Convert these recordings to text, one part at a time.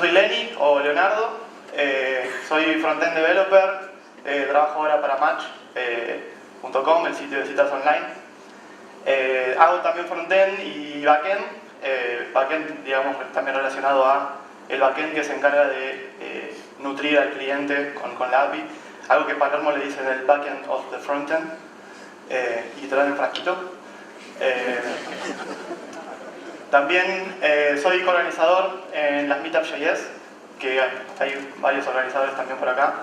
soy Lenny, o Leonardo, soy frontend developer, trabajo ahora para Match.com, el sitio de citas online. Hago también frontend y backend, backend digamos también relacionado a el backend que se encarga de nutrir al cliente con la API, algo que Palermo le dice el backend of the frontend, y te lo dan en frasquito. También soy coorganizador en las Meetup.js, que hay varios organizadores también por acá.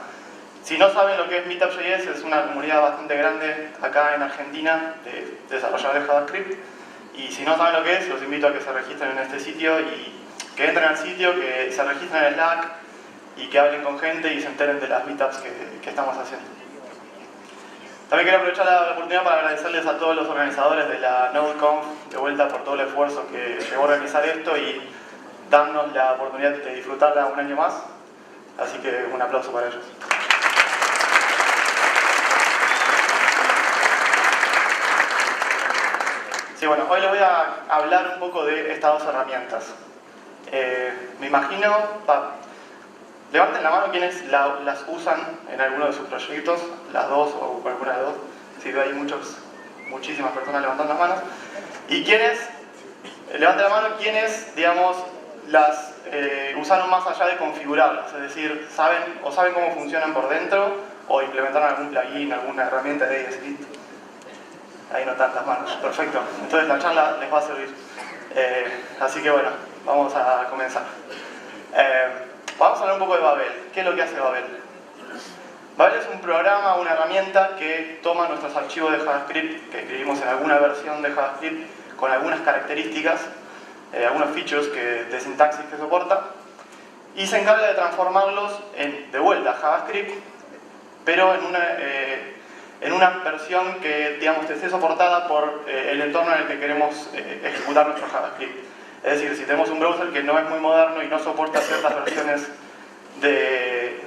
Si no saben lo que es Meetup.js, es una comunidad bastante grande acá en Argentina de desarrolladores de JavaScript. Y si no saben lo que es, los invito a que se registren en este sitio y que entren al sitio, que se registren en Slack y que hablen con gente y se enteren de las meetups que estamos haciendo. También quiero aprovechar la oportunidad para agradecerles a todos los organizadores de la NodeConf de vuelta por todo el esfuerzo que llevó a organizar esto y darnos la oportunidad de disfrutarla un año más. Así que un aplauso para ellos. Sí, bueno, hoy les voy a hablar un poco de estas dos herramientas. Me imagino, levanten la mano quienes las usan en alguno de sus proyectos, las dos o alguna de dos. Sí, veo ahí muchísimas personas levantando las manos. Y quienes, levanten la mano quienes, digamos, las usaron más allá de configurarlas, es decir, saben cómo funcionan por dentro o implementaron algún plugin, alguna herramienta de ASLint. Ahí no tantas manos, perfecto. Entonces la charla les va a servir. Así que bueno, vamos a comenzar. Vamos a hablar un poco de Babel. ¿Qué es lo que hace Babel? Babel es un programa, una herramienta que toma nuestros archivos de JavaScript que escribimos en alguna versión de JavaScript con algunas características, algunos features de sintaxis que soporta, y se encarga de transformarlos de vuelta a JavaScript, pero en una versión que, digamos, esté soportada por el entorno en el que queremos ejecutar nuestro JavaScript. Es decir, si tenemos un browser que no es muy moderno y no soporta ciertas versiones de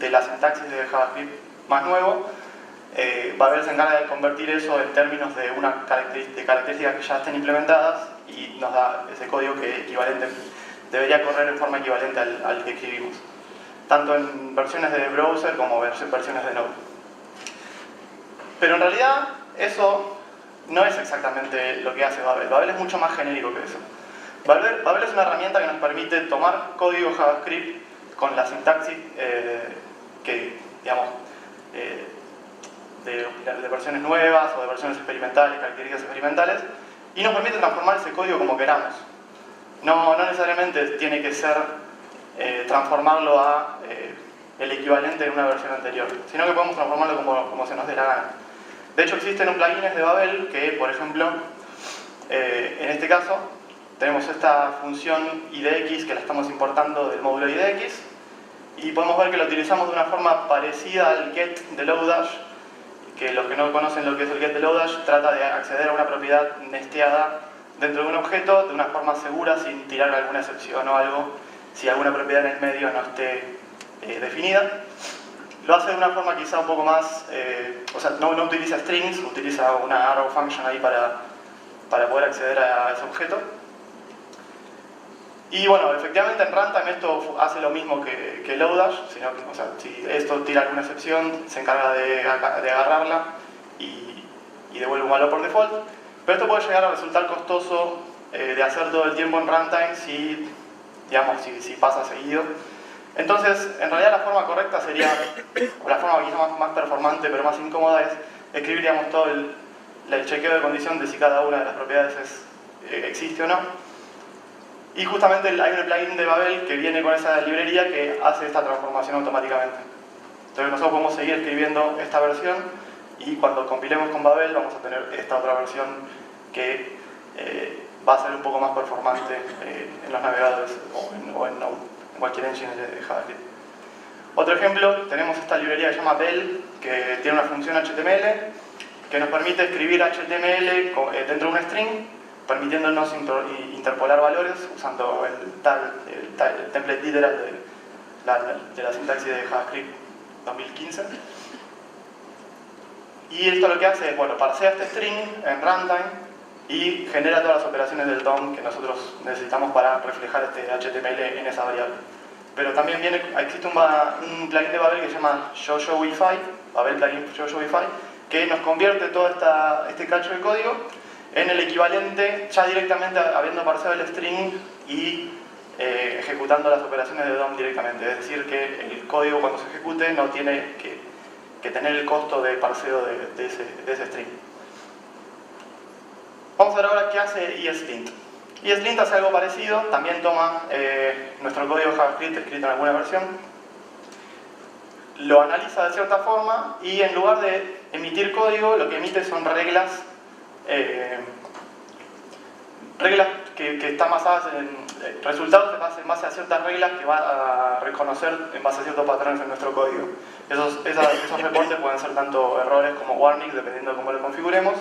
la sintaxis de JavaScript más nuevo, Babel se encarga de convertir eso en términos de características que ya estén implementadas y nos da ese código que debería correr en forma equivalente al que escribimos, tanto en versiones de browser como versiones de Node. Pero en realidad eso no es exactamente lo que hace Babel. Babel es mucho más genérico que eso. Babel es una herramienta que nos permite tomar código JavaScript con la sintaxis que, digamos, de versiones nuevas o de versiones experimentales, características experimentales, y nos permite transformar ese código como queramos. No necesariamente tiene que ser transformarlo a el equivalente de una versión anterior, sino que podemos transformarlo como se nos dé la gana. De hecho, existen plugins de Babel que, por ejemplo, en este caso, tenemos esta función IDX que la estamos importando del módulo IDX y podemos ver que la utilizamos de una forma parecida al get de Lodash, que los que no conocen lo que es el get de Lodash trata de acceder a una propiedad nesteada dentro de un objeto de una forma segura sin tirar alguna excepción o algo si alguna propiedad en el medio no esté definida. Lo hace de una forma quizá un poco más, o sea, no utiliza strings, utiliza una arrow function ahí para poder acceder a ese objeto. Y bueno, efectivamente en runtime esto hace lo mismo que Lodash, sino que, o sea, si esto tira alguna excepción, se encarga de agarrarla y devuelve un valor por default. Pero esto puede llegar a resultar costoso de hacer todo el tiempo en runtime si pasa seguido. Entonces, en realidad la forma correcta sería, o la forma quizá más performante pero más incómoda, es escribir, digamos, todo el chequeo de condición de si cada una de las propiedades existe o no. Y justamente hay un plugin de Babel que viene con esa librería que hace esta transformación automáticamente. Entonces nosotros podemos seguir escribiendo esta versión y cuando compilemos con Babel vamos a tener esta otra versión que va a ser un poco más performante en los navegadores o en Node, en cualquier engine de JavaScript. Otro ejemplo, tenemos esta librería que se llama Bell, que tiene una función HTML que nos permite escribir HTML dentro de un string, permitiéndonos interpolar valores usando el template literal de la sintaxis de JavaScript 2015. Y esto lo que hace es, bueno, parsea este string en runtime y genera todas las operaciones del DOM que nosotros necesitamos para reflejar este HTML en esa variable. Pero también existe un plugin de Babel que se llama Shoshoify, Babel plugin Shoshoify, que nos convierte todo este cacho de código en el equivalente, ya directamente habiendo parseado el string y ejecutando las operaciones de DOM directamente. Es decir, que el código cuando se ejecute no tiene que tener el costo de parseo de ese string. Vamos a ver ahora qué hace ESLint. ESLint hace algo parecido, también toma nuestro código JavaScript escrito en alguna versión, lo analiza de cierta forma y en lugar de emitir código, lo que emite son reglas que están basadas en resultados en base a ciertas reglas que va a reconocer en base a ciertos patrones en nuestro código. Esos reportes pueden ser tanto errores como warnings, dependiendo de cómo lo configuremos.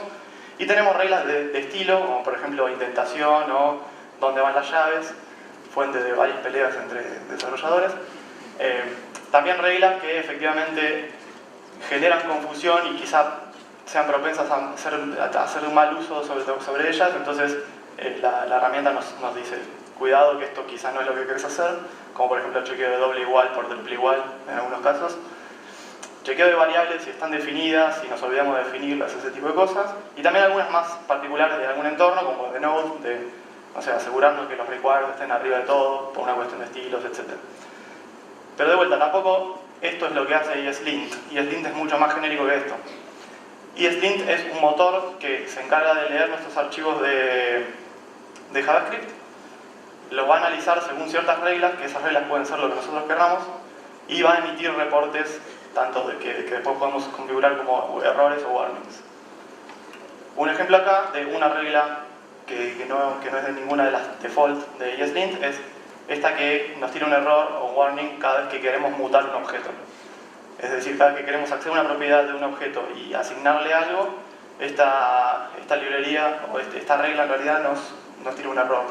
Y tenemos reglas de estilo, como por ejemplo indentación o dónde van las llaves, fuente de varias peleas entre desarrolladores. También reglas que efectivamente generan confusión y quizá sean propensas a hacer un mal uso sobre ellas, entonces la herramienta nos dice, cuidado que esto quizá no es lo que querés hacer, como por ejemplo el chequeo de doble igual por triple igual en algunos casos. Chequeo de variables si están definidas, si nos olvidamos de definirlas, ese tipo de cosas. Y también algunas más particulares de algún entorno, como de Node, asegurarnos que los requires estén arriba de todo, por una cuestión de estilos, etc. Pero de vuelta, tampoco esto es lo que hace ESLint. ESLint es mucho más genérico que esto. ESLint es un motor que se encarga de leer nuestros archivos de JavaScript, los va a analizar según ciertas reglas, que esas reglas pueden ser lo que nosotros querramos, y va a emitir reportes tanto que después podemos configurar como errores o warnings. Un ejemplo acá de una regla que no es de ninguna de las default de ESLint es esta que nos tira un error o un warning cada vez que queremos mutar un objeto. Es decir, cada vez que queremos acceder a una propiedad de un objeto y asignarle algo, esta librería o esta regla en realidad nos tira un error.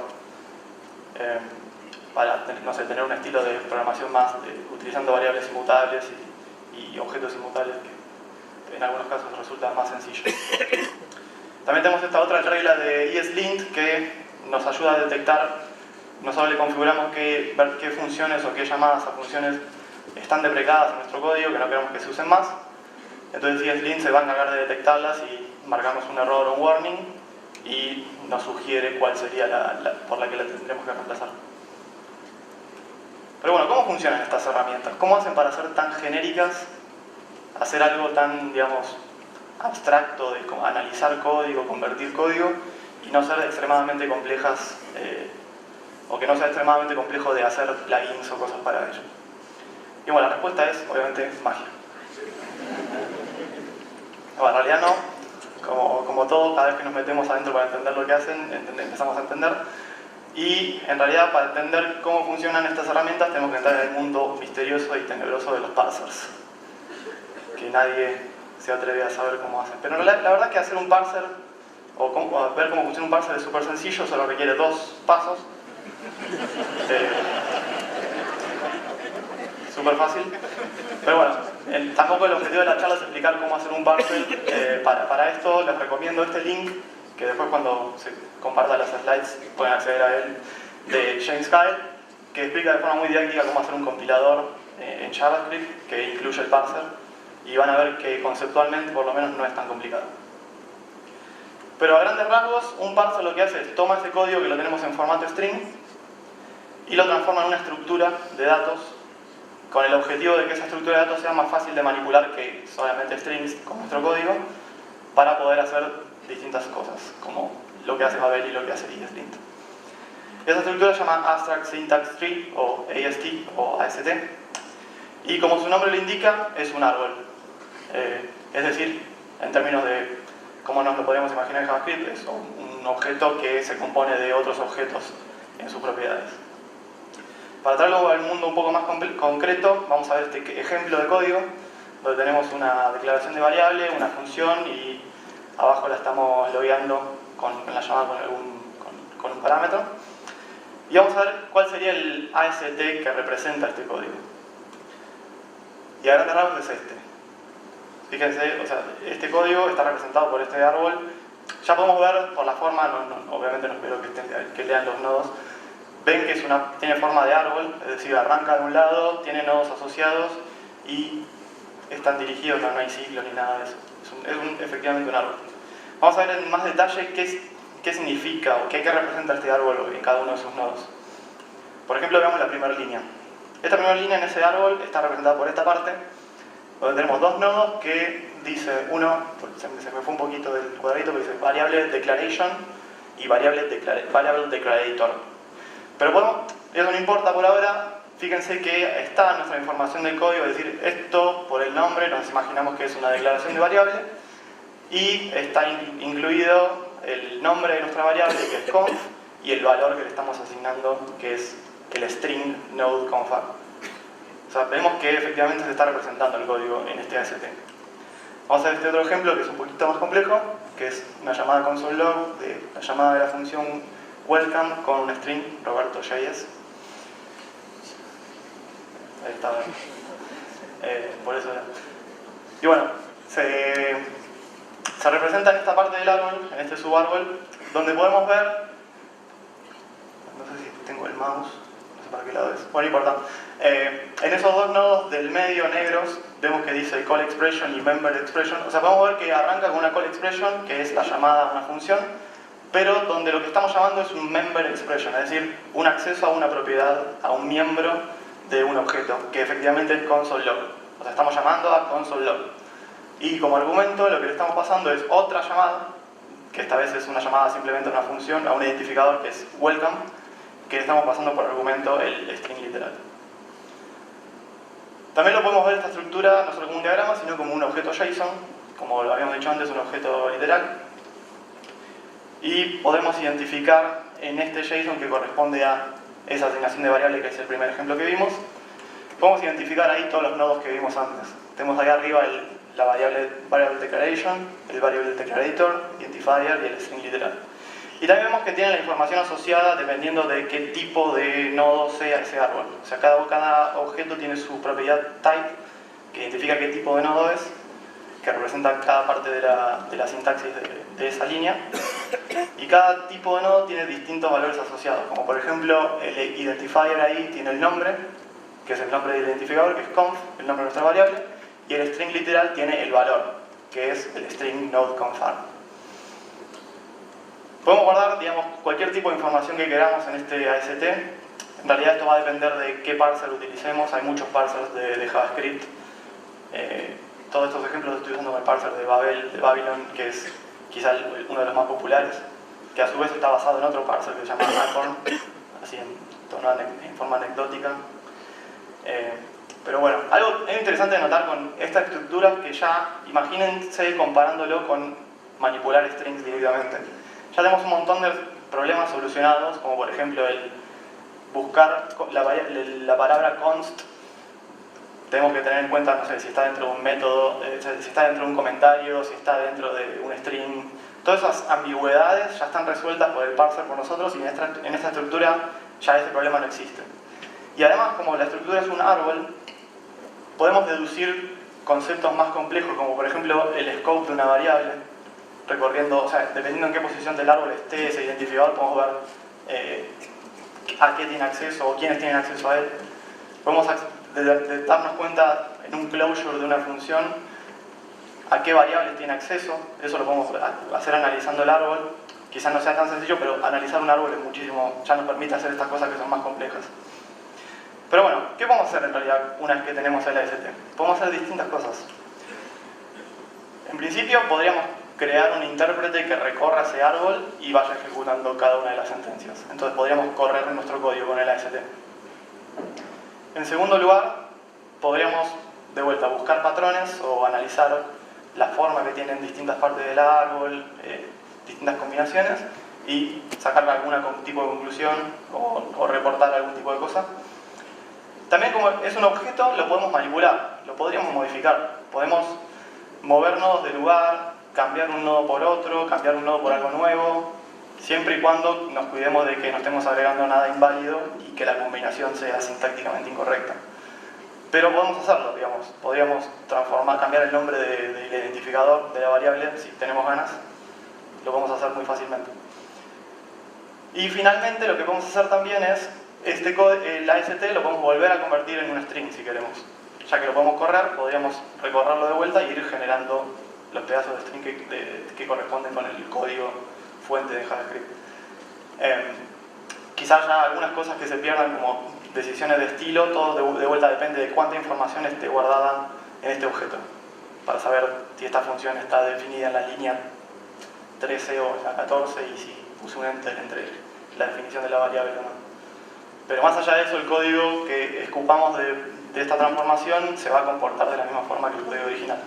Para tener un estilo de programación más utilizando variables inmutables y objetos inmutables que en algunos casos resulta más sencillo. También tenemos esta otra regla de ESLint que nos ayuda a detectar, no solo le configuramos ver qué funciones o qué llamadas a funciones están deprecadas en nuestro código, que no queremos que se usen más. Entonces ESLint se va a encargar de detectarlas y marcarnos un error o un warning y nos sugiere cuál sería por la que la tendremos que reemplazar. Pero bueno, ¿cómo funcionan estas herramientas? ¿Cómo hacen para ser tan genéricas, hacer algo tan, digamos, abstracto de analizar código, convertir código y no ser extremadamente complejas o que no sea extremadamente complejo de hacer plugins o cosas para ello? Y bueno, la respuesta es, obviamente, magia. Bueno, en realidad no, como todo, cada vez que nos metemos adentro para entender lo que hacen, empezamos a entender. Y en realidad, para entender cómo funcionan estas herramientas, tenemos que entrar en el mundo misterioso y tenebroso de los parsers, que nadie se atreve a saber cómo hacen. Pero la verdad es que hacer un parser, o ver cómo funciona un parser es súper sencillo, solo requiere 2 pasos. Súper fácil. Pero bueno, tampoco el objetivo de la charla es explicar cómo hacer un parser. Para esto les recomiendo este link, que después cuando se comparta las slides pueden acceder a él, de James Kyle, que explica de forma muy didáctica cómo hacer un compilador en JavaScript que incluye el parser, y van a ver que conceptualmente por lo menos no es tan complicado. Pero a grandes rasgos, un parser lo que hace es toma ese código que lo tenemos en formato string y lo transforma en una estructura de datos con el objetivo de que esa estructura de datos sea más fácil de manipular que solamente strings con nuestro código, para poder hacer distintas cosas, como lo que hace Babel y lo que hace ESLint. Esa estructura se llama Abstract Syntax Tree, o AST, o AST, y como su nombre lo indica, es un árbol. Es decir, en términos de cómo nos lo podemos imaginar en JavaScript, es un objeto que se compone de otros objetos en sus propiedades. Para traerlo al mundo un poco más concreto, vamos a ver este ejemplo de código, donde tenemos una declaración de variable, una función, y abajo la estamos logueando en la llamada con un parámetro. Y vamos a ver cuál sería el AST que representa este código. Y a grandes rasgos es este. Fíjense, o sea, este código está representado por este árbol. Ya podemos ver por la forma, obviamente no espero que lean los nodos, ven que tiene forma de árbol, es decir, arranca de un lado, tiene nodos asociados y están dirigidos, no hay ciclos ni nada de eso. Es efectivamente un árbol. Vamos a ver en más detalle qué significa o qué representa este árbol en cada uno de sus nodos. Por ejemplo, veamos la primera línea. Esta primera línea en ese árbol está representada por esta parte, donde tenemos dos nodos que dice, uno, se me fue un poquito del cuadrito, pero dice variable declaration y variable declarator. Pero eso no importa por ahora, fíjense que está nuestra información del código, es decir, esto por el nombre nos imaginamos que es una declaración de variable y está incluido el nombre de nuestra variable, que es conf, y el valor que le estamos asignando, que es el string node config. O sea, vemos que efectivamente se está representando el código en este AST. Vamos a ver este otro ejemplo que es un poquito más complejo, que es una llamada console log, la llamada de la función welcome con un string roberto.js. Ahí está. Por eso era. Y bueno, se representa en esta parte del árbol, en este subárbol, donde podemos ver, no sé si tengo el mouse, no sé para qué lado es, bueno, no importa. En esos dos nodos del medio negros vemos que dice call expression y member expression. O sea, podemos ver que arranca con una call expression, que es la llamada a una función, pero donde lo que estamos llamando es un member expression, es decir, un acceso a una propiedad, a un miembro de un objeto, que efectivamente es console log. O sea, estamos llamando a console log. Y como argumento lo que le estamos pasando es otra llamada, que esta vez es una llamada simplemente a una función, a un identificador que es welcome, que le estamos pasando por argumento el string literal. También lo podemos ver esta estructura no solo como un diagrama, sino como un objeto JSON, como lo habíamos dicho antes, un objeto literal. Y podemos identificar en este JSON que corresponde a esa asignación de variable, que es el primer ejemplo que vimos, podemos identificar ahí todos los nodos que vimos antes. Tenemos ahí arriba la variable declaration, el variable declarator, identifier y el string literal. Y también vemos que tiene la información asociada dependiendo de qué tipo de nodo sea ese árbol. O sea, cada objeto tiene su propiedad type, que identifica qué tipo de nodo es, que representa cada parte de la sintaxis de esa línea. Y cada tipo de nodo tiene distintos valores asociados, como por ejemplo el identifier ahí tiene el nombre, que es el nombre del identificador, que es conf, el nombre de nuestra variable, y el string literal tiene el valor, que es el string node config. Podemos guardar, digamos, cualquier tipo de información que queramos en este AST. En realidad esto va a depender de qué parser utilicemos. Hay muchos parsers de JavaScript. Todos estos ejemplos los estoy usando con el parser de Babylon, que es quizá uno de los más populares, que a su vez está basado en otro parser que se llama Acorn, así en forma anecdótica. Pero bueno, algo interesante de notar con esta estructura, que ya, imagínense comparándolo con manipular strings directamente. Ya tenemos un montón de problemas solucionados, como por ejemplo el buscar la palabra const. Tenemos que tener en cuenta, no sé, si está dentro de un método, si está dentro de un comentario, si está dentro de un string. Todas esas ambigüedades ya están resueltas por el parser por nosotros, y en esta estructura ya ese problema no existe. Y además, como la estructura es un árbol, podemos deducir conceptos más complejos, como por ejemplo el scope de una variable. Recorriendo, o sea, dependiendo en qué posición del árbol esté ese identificador, podemos ver a qué tiene acceso o quiénes tienen acceso a él. Podemos darnos cuenta en un closure de una función a qué variables tiene acceso. Eso lo podemos hacer analizando el árbol. Quizás no sea tan sencillo, pero analizar un árbol es muchísimo, ya nos permite hacer estas cosas que son más complejas. Pero bueno, ¿qué podemos hacer en realidad una vez que tenemos el AST? Podemos hacer distintas cosas. En principio podríamos crear un intérprete que recorra ese árbol y vaya ejecutando cada una de las sentencias. Entonces podríamos correr nuestro código con el AST. En segundo lugar, podríamos de vuelta buscar patrones o analizar la forma que tienen distintas partes del árbol, distintas combinaciones, y sacar algún tipo de conclusión o reportar algún tipo de cosa. También, como es un objeto, lo podemos manipular, lo podríamos modificar. Podemos mover nodos de lugar, cambiar un nodo por otro, cambiar un nodo por algo nuevo, siempre y cuando nos cuidemos de que no estemos agregando nada inválido y que la combinación sea sintácticamente incorrecta. Pero podemos hacerlo, digamos. Podríamos cambiar el nombre del identificador de la variable si tenemos ganas. lo podemos hacer muy fácilmente. Y finalmente lo que podemos hacer también es, el AST lo podemos volver a convertir en un string si queremos. Ya que lo podemos correr, podríamos recorrerlo de vuelta y ir generando los pedazos de string que corresponden con el código fuente de JavaScript. Quizás ya algunas cosas que se pierdan como decisiones de estilo, todo de vuelta depende de cuánta información esté guardada en este objeto, para saber si esta función está definida en la línea 13 o la 14 y si puse un enter entre la definición de la variable o no. Pero más allá de eso, el código que escupamos de esta transformación se va a comportar de la misma forma que el código original.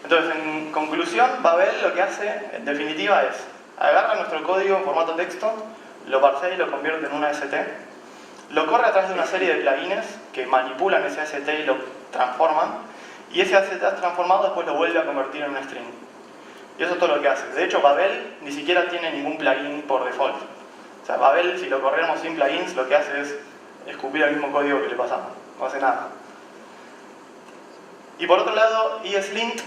Entonces, en conclusión, Babel lo que hace, en definitiva, es agarra nuestro código en formato texto, lo parsea y lo convierte en una AST, lo corre a través de una serie de plugins que manipulan ese AST y lo transforman, y ese AST transformado después lo vuelve a convertir en un string. Y eso es todo lo que hace. De hecho, Babel ni siquiera tiene ningún plugin por default. O sea, Babel, si lo corremos sin plugins, lo que hace es escupir el mismo código que le pasamos. No hace nada. Y por otro lado, ESLint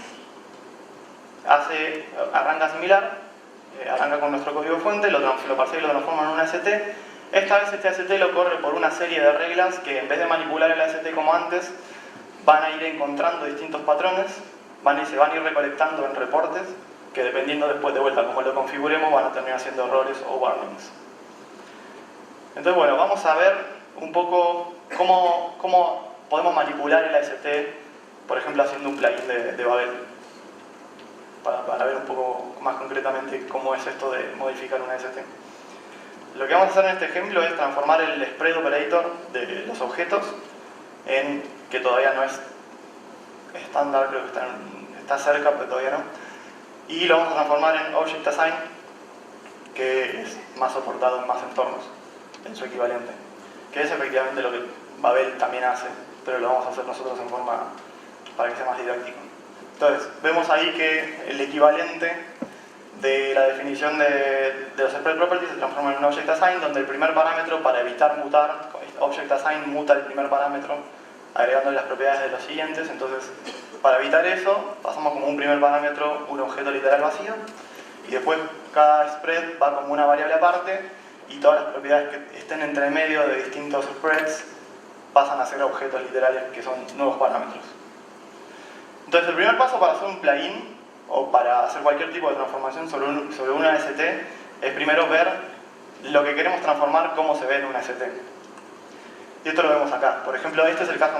arranca similar, arranca con nuestro código fuente, lo parsea y lo transforma en un AST. Esta vez este AST lo corre por una serie de reglas que en vez de manipular el AST como antes, van a ir encontrando distintos patrones, se van a ir recolectando en reportes, que dependiendo después de vuelta cómo lo configuremos, van a terminar siendo errores o warnings. Entonces, bueno, vamos a ver un poco cómo podemos manipular el AST, por ejemplo, haciendo un plugin de Babel. Para ver un poco más concretamente cómo es esto de modificar un AST. Lo que vamos a hacer en este ejemplo es transformar el spread operator de los objetos en, que todavía no es estándar, creo que está cerca, pero todavía no. Y lo vamos a transformar en Object Assign, que es más soportado en más entornos, en su equivalente. Que es efectivamente lo que Babel también hace, pero lo vamos a hacer nosotros en forma para que sea más didáctico. Entonces, vemos ahí que el equivalente de la definición de los spread properties se transforma en un Object Assign, donde el primer parámetro, para evitar mutar, Object Assign muta el primer parámetro agregándole las propiedades de los siguientes. Entonces, para evitar eso, pasamos como un primer parámetro un objeto literal vacío, y después cada spread va como una variable aparte, y todas las propiedades que estén entre medio de distintos spreads pasan a ser objetos literales que son nuevos parámetros. Entonces, el primer paso para hacer un plugin o para hacer cualquier tipo de transformación sobre una AST es primero ver lo que queremos transformar, cómo se ve en una AST. Y esto lo vemos acá. Por ejemplo, este es el caso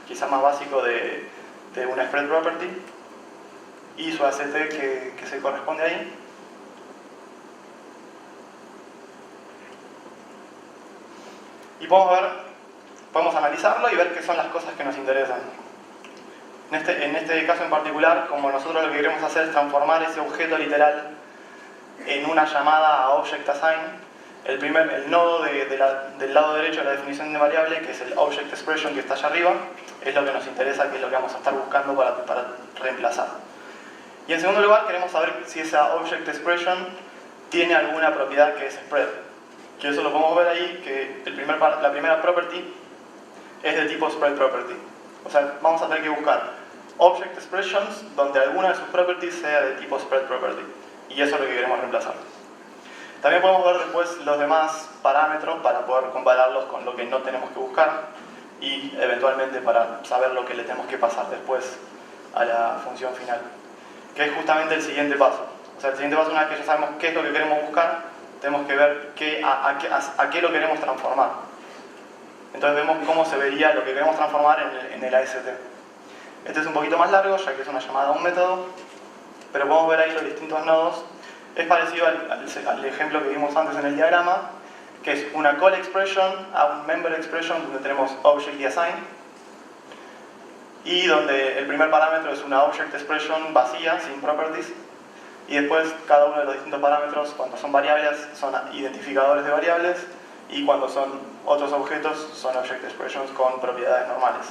quizá más básico de una spread property y su AST que se corresponde ahí. Y podemos analizarlo y ver qué son las cosas que nos interesan. En este caso en particular, como nosotros lo que queremos hacer es transformar ese objeto literal en una llamada a Object Assign, el nodo del lado derecho de la definición de variable, que es el Object Expression que está allá arriba, es lo que nos interesa, que es lo que vamos a estar buscando para reemplazar. Y en segundo lugar, queremos saber si esa Object Expression tiene alguna propiedad que es spread. Que eso lo podemos ver ahí, que la primera property es de tipo spread property. O sea, vamos a tener que buscar Object Expressions donde alguna de sus properties sea de tipo spread property. Y eso es lo que queremos reemplazar. También podemos ver después los demás parámetros para poder compararlos con lo que no tenemos que buscar y eventualmente para saber lo que le tenemos que pasar después a la función final, que es justamente el siguiente paso. O sea, el siguiente paso, una vez que ya sabemos qué es lo que queremos buscar, tenemos que ver a qué lo queremos transformar. Entonces vemos cómo se vería lo que queremos transformar en el AST. Este es un poquito más largo, ya que es una llamada a un método, pero podemos ver ahí los distintos nodos. Es parecido al ejemplo que vimos antes en el diagrama, que es una call expression a un member expression donde tenemos object y assign, y donde el primer parámetro es una object expression vacía, sin properties, y después cada uno de los distintos parámetros, cuando son variables, son identificadores de variables, y cuando son otros objetos, son object expressions con propiedades normales.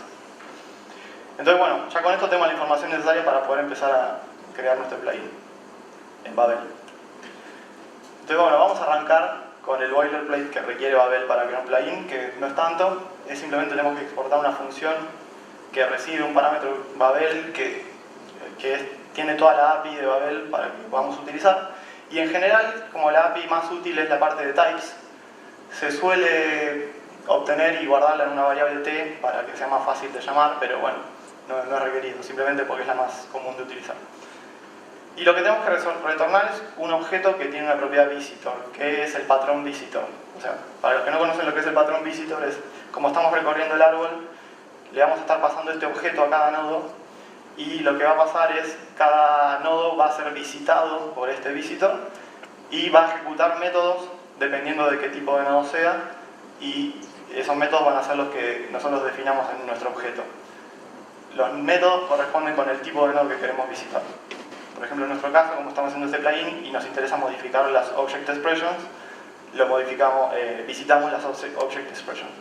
Entonces, bueno, ya con esto tenemos la información necesaria para poder empezar a crear nuestro plugin en Babel. Entonces, bueno, vamos a arrancar con el boilerplate que requiere Babel para crear un plugin, que no es tanto, es simplemente tenemos que exportar una función que recibe un parámetro Babel que tiene toda la API de Babel para que podamos utilizar, Y en general, como la API más útil es la parte de types, se suele obtener y guardarla en una variable t para que sea más fácil de llamar, pero bueno, no es requerido, simplemente porque es la más común de utilizar. Y lo que tenemos que retornar es un objeto que tiene una propiedad visitor, que es el patrón visitor. O sea, para los que no conocen lo que es el patrón visitor, es como estamos recorriendo el árbol, le vamos a estar pasando este objeto a cada nodo, y lo que va a pasar es cada nodo va a ser visitado por este visitor y va a ejecutar métodos dependiendo de qué tipo de nodo sea, y esos métodos van a ser los que nosotros definamos en nuestro objeto. Los métodos corresponden con el tipo de nodo que queremos visitar. Por ejemplo, en nuestro caso, como estamos haciendo este plugin y nos interesa modificar las Object Expressions, visitamos las Object Expressions.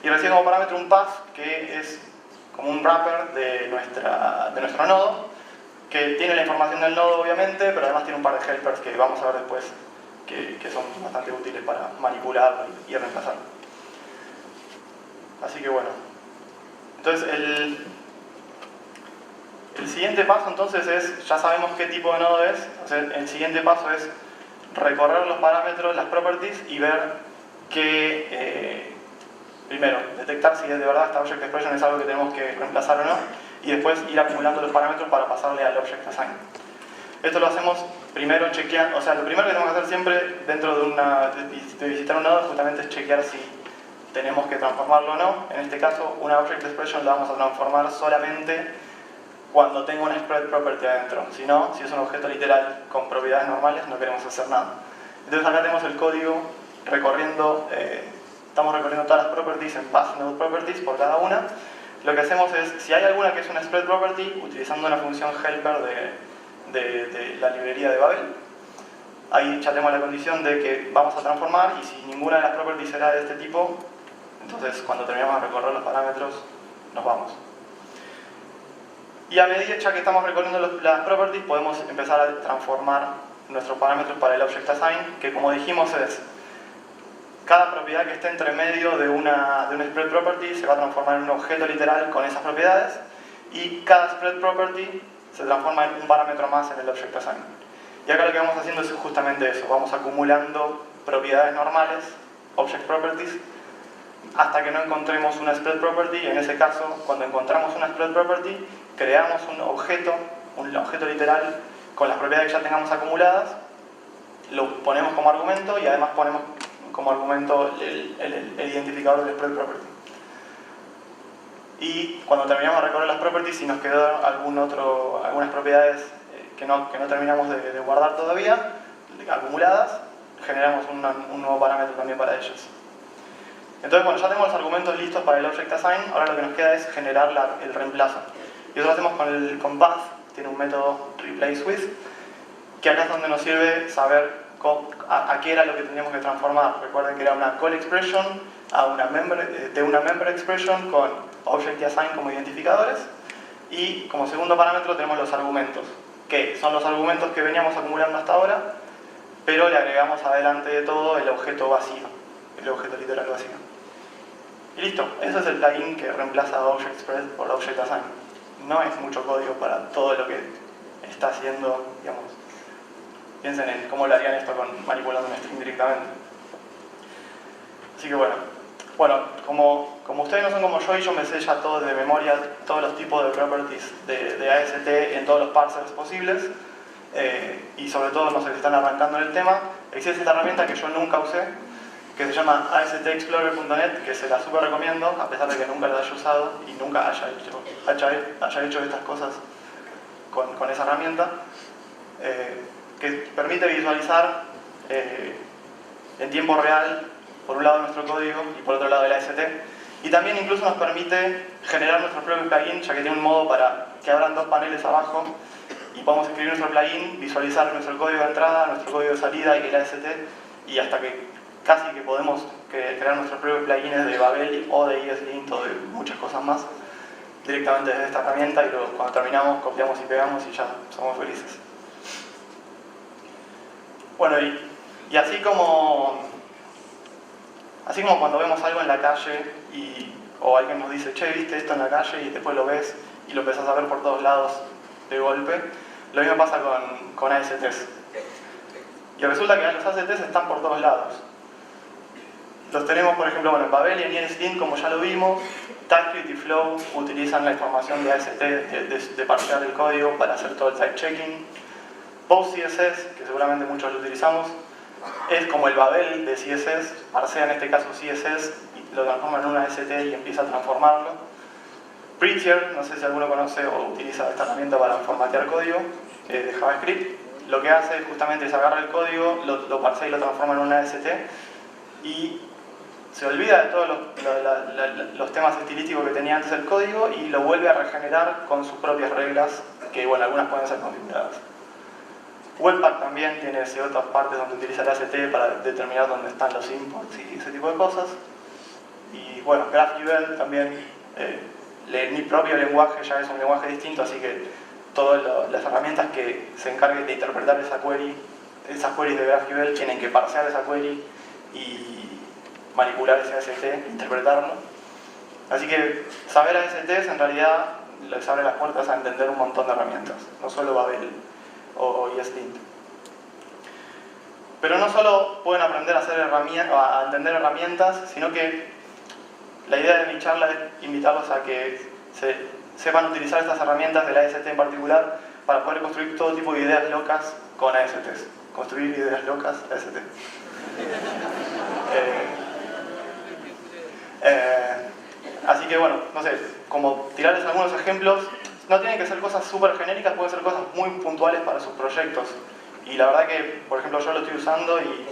Y recibe como parámetro un path, que es como un wrapper de nuestro nodo, que tiene la información del nodo, obviamente, pero además tiene un par de helpers que vamos a ver después, que son bastante útiles para manipular y reemplazar. Así que bueno. Entonces, el siguiente paso entonces es, ya sabemos qué tipo de nodo es, o sea, el siguiente paso es recorrer los parámetros, las properties, y ver que, primero, detectar si de verdad esta Object Expression es algo que tenemos que reemplazar o no, y después ir acumulando los parámetros para pasarle al Object Assign. Esto lo hacemos primero chequeando, o sea, lo primero que tenemos que hacer siempre dentro de visitar un nodo justamente es chequear si tenemos que transformarlo o no. En este caso, una Object Expression la vamos a transformar solamente cuando tenga una spread property adentro. Si no, si es un objeto literal con propiedades normales, no queremos hacer nada. Entonces acá tenemos el código recorriendo, estamos recorriendo todas las properties en path node properties por cada una. Lo que hacemos es, si hay alguna que es una spread property, utilizando una función helper de la librería de Babel, ahí ya tenemos la condición de que vamos a transformar, y si ninguna de las properties será de este tipo, entonces cuando terminamos de recorrer los parámetros, nos vamos. Y a medida ya que estamos recorriendo las properties, podemos empezar a transformar nuestros parámetros para el Object Assign, que como dijimos es cada propiedad que esté entre medio de una spread property se va a transformar en un objeto literal con esas propiedades, y cada spread property se transforma en un parámetro más en el Object Assign. Y acá lo que vamos haciendo es justamente eso, vamos acumulando propiedades normales, Object Properties, hasta que no encontremos una spread property. En ese caso, cuando encontramos una spread property, creamos un objeto literal con las propiedades que ya tengamos acumuladas, lo ponemos como argumento y además ponemos como argumento el identificador del spread property. Y cuando terminamos de recorrer las properties, si nos quedó algunas propiedades que no terminamos de guardar todavía, acumuladas, generamos un nuevo parámetro también para ellas. Entonces, bueno, ya tenemos los argumentos listos para el Object Assign. Ahora lo que nos queda es generar el reemplazo. Y eso lo hacemos con path, tiene un método replaceWith, que acá es donde nos sirve saber a qué era lo que teníamos que transformar. Recuerden que era una call expression de una member expression con Object y Assign como identificadores. Y como segundo parámetro tenemos los argumentos, que son los argumentos que veníamos acumulando hasta ahora, pero le agregamos adelante de todo el objeto vacío, el objeto literal vacío. Y listo, ese es el plugin que reemplaza Object Spread por Object Assign. No es mucho código para todo lo que está haciendo, digamos. Piensen en cómo lo harían esto manipulando un string directamente. Así que bueno, como ustedes no son como yo y yo me sé ya todo de memoria, todos los tipos de properties de AST en todos los parsers posibles, y sobre todo no sé si están arrancando en el tema, existe esta herramienta que yo nunca usé, que se llama astexplorer.net, que se la super recomiendo, a pesar de que nunca la haya usado y nunca haya hecho estas cosas con esa herramienta, que permite visualizar en tiempo real, por un lado nuestro código y por otro lado el AST, y también incluso nos permite generar nuestro propio plugin, ya que tiene un modo para que abran dos paneles abajo y podamos escribir nuestro plugin, visualizar nuestro código de entrada, nuestro código de salida y el AST, y hasta que casi que podemos crear nuestros propios plugins de Babel o de ESLint o de muchas cosas más directamente desde esta herramienta, y luego cuando terminamos copiamos y pegamos y ya somos felices. Bueno, y así como cuando vemos algo en la calle o alguien nos dice, che, viste esto en la calle, y después lo ves y lo empezás a ver por todos lados de golpe, lo mismo pasa con ASTs. Y resulta que los ACTs están por todos lados. Los tenemos, por ejemplo, en Babel y en ESLint, como ya lo vimos. TypeScript y Flow utilizan la información de AST, de parsear el código para hacer todo el type checking. PostCSS, que seguramente muchos lo utilizamos, es como el Babel de CSS, parsea en este caso CSS, y lo transforma en una AST y empieza a transformarlo. Prettier, no sé si alguno conoce o utiliza esta herramienta para formatear código de JavaScript. Lo que hace justamente es agarrar el código, lo parsea y lo transforma en una AST y se olvida de todos los temas estilísticos que tenía antes el código y lo vuelve a regenerar con sus propias reglas, que bueno, algunas pueden ser configuradas. Webpack también tiene ciertas partes donde utiliza el AST para determinar dónde están los imports y ese tipo de cosas. Y bueno, GraphQL también, mi propio lenguaje ya es un lenguaje distinto, así que todas las herramientas que se encarguen de interpretar esas queries de GraphQL tienen que parsear esa query y manipular ese AST, interpretarlo. Así que saber ASTs en realidad les abre las puertas a entender un montón de herramientas, no solo Babel o ESLint. Pero no solo pueden aprender a entender herramientas, sino que la idea de mi charla es invitarlos a que sepan utilizar estas herramientas del AST en particular para poder construir todo tipo de ideas locas con ASTs. Construir ideas locas AST. Así que bueno, no sé, como tirarles algunos ejemplos, no tienen que ser cosas súper genéricas, pueden ser cosas muy puntuales para sus proyectos. Y la verdad que, por ejemplo, yo lo estoy usando y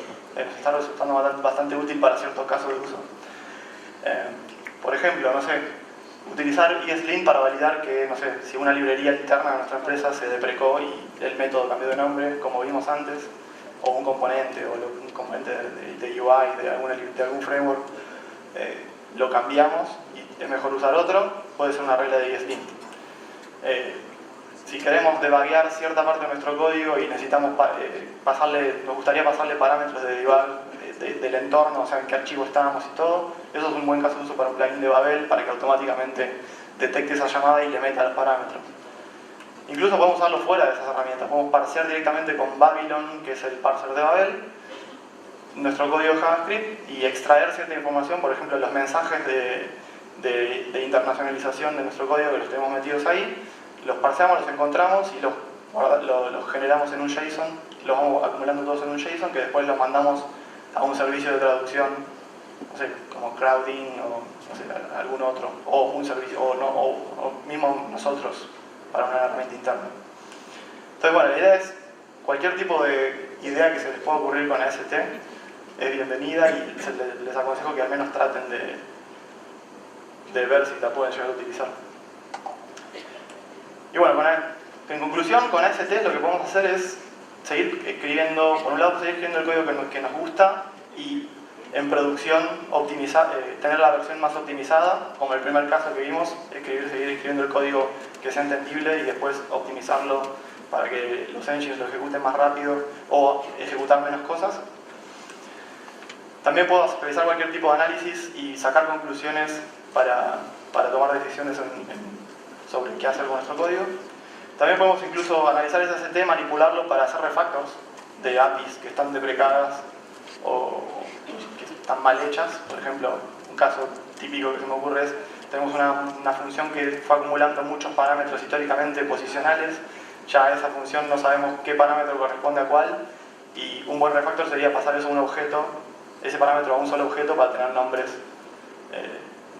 está resultando bastante útil para ciertos casos de uso. Por ejemplo, no sé, utilizar ESLint para validar que, no sé, si una librería interna de nuestra empresa se deprecó y el método cambió de nombre, como vimos antes, o un componente, o un componente de UI, de algún framework, lo cambiamos y es mejor usar otro, puede ser una regla de ESLint. Si queremos debuguear cierta parte de nuestro código y necesitamos nos gustaría pasarle parámetros de debug del entorno, o sea, en qué archivo estábamos y todo, eso es un buen caso de uso para un plugin de Babel para que automáticamente detecte esa llamada y le meta los parámetros. Incluso podemos usarlo fuera de esas herramientas, podemos parsear directamente con Babylon, que es el parser de Babel, nuestro código JavaScript y extraer cierta información, por ejemplo, los mensajes de internacionalización de nuestro código que los tenemos metidos ahí, los parseamos, los encontramos y los generamos en un JSON, los vamos acumulando todos en un JSON que después los mandamos a un servicio de traducción, no sé, como Crowdin o no sé, algún otro, o un servicio, o mismo nosotros para una herramienta interna. Entonces, bueno, la idea es cualquier tipo de idea que se les pueda ocurrir con AST es bienvenida y les aconsejo que al menos traten de ver si la pueden llegar a utilizar. Y bueno, en conclusión, con AST lo que podemos hacer es seguir escribiendo, por un lado seguir escribiendo el código que nos gusta y en producción tener la versión más optimizada, como el primer caso que vimos, seguir escribiendo el código que sea entendible y después optimizarlo para que los engines lo ejecuten más rápido o ejecutar menos cosas. También puedo realizar cualquier tipo de análisis y sacar conclusiones para tomar decisiones sobre qué hacer con nuestro código. También podemos incluso analizar ese AST, manipularlo para hacer refactors de APIs que están deprecadas o que están mal hechas. Por ejemplo, un caso típico que se me ocurre es, tenemos una función que fue acumulando muchos parámetros históricamente posicionales, ya esa función no sabemos qué parámetro corresponde a cuál, y un buen refactor sería pasar eso a un objeto, ese parámetro a un solo objeto para tener nombres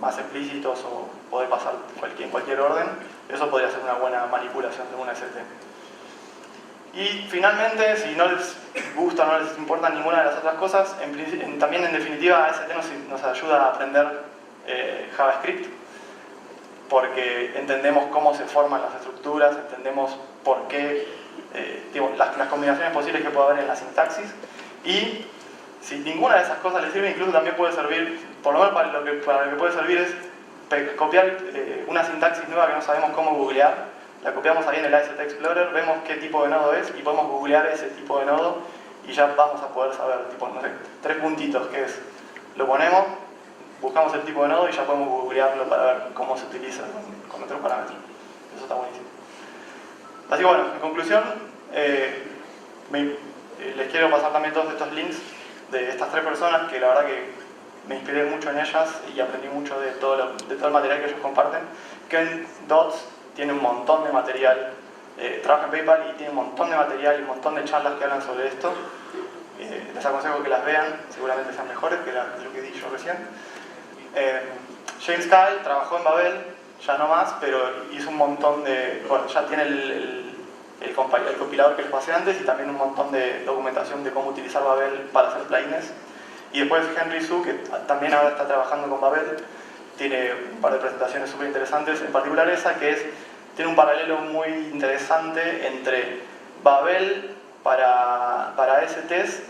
más explícitos o poder pasar en cualquier orden. Eso podría ser una buena manipulación de un AST. Y finalmente, si no les gusta o no les importa ninguna de las otras cosas, también en definitiva AST nos ayuda a aprender JavaScript, porque entendemos cómo se forman las estructuras, entendemos por qué, las combinaciones posibles que puede haber en la sintaxis, y si ninguna de esas cosas les sirve, incluso también puede servir, por lo menos para lo que puede servir es copiar una sintaxis nueva que no sabemos cómo googlear, la copiamos ahí en el AST Explorer, vemos qué tipo de nodo es y podemos googlear ese tipo de nodo y ya vamos a poder saber, no sé, 3 puntitos que es, lo ponemos, buscamos el tipo de nodo y ya podemos googlearlo para ver cómo se utiliza con otro parámetro. Eso está buenísimo. Así que bueno, en conclusión, Les quiero pasar también todos estos links de estas 3 personas que la verdad que me inspiré mucho en ellas y aprendí mucho de todo el material que ellos comparten. Ken Dodds tiene un montón de material, trabaja en PayPal y tiene un montón de material y un montón de charlas que hablan sobre esto. Les aconsejo que las vean, seguramente sean mejores que lo que di yo recién. James Kyle trabajó en Babel, ya no más, pero hizo un montón de... Bueno, ya tiene el compilador que les pasé antes y también un montón de documentación de cómo utilizar Babel para hacer plugins. Y después Henry Su, que también ahora está trabajando con Babel, tiene un par de presentaciones súper interesantes, en particular esa que tiene un paralelo muy interesante entre Babel para STs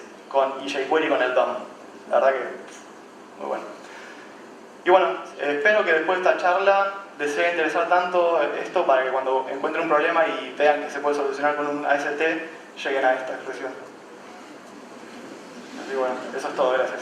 y jQuery con el DOM. La verdad que muy bueno. Y bueno, espero que después de esta charla les sea interesar tanto esto para que cuando encuentren un problema y vean que se puede solucionar con un AST, lleguen a esta expresión. Así que bueno, eso es todo, gracias.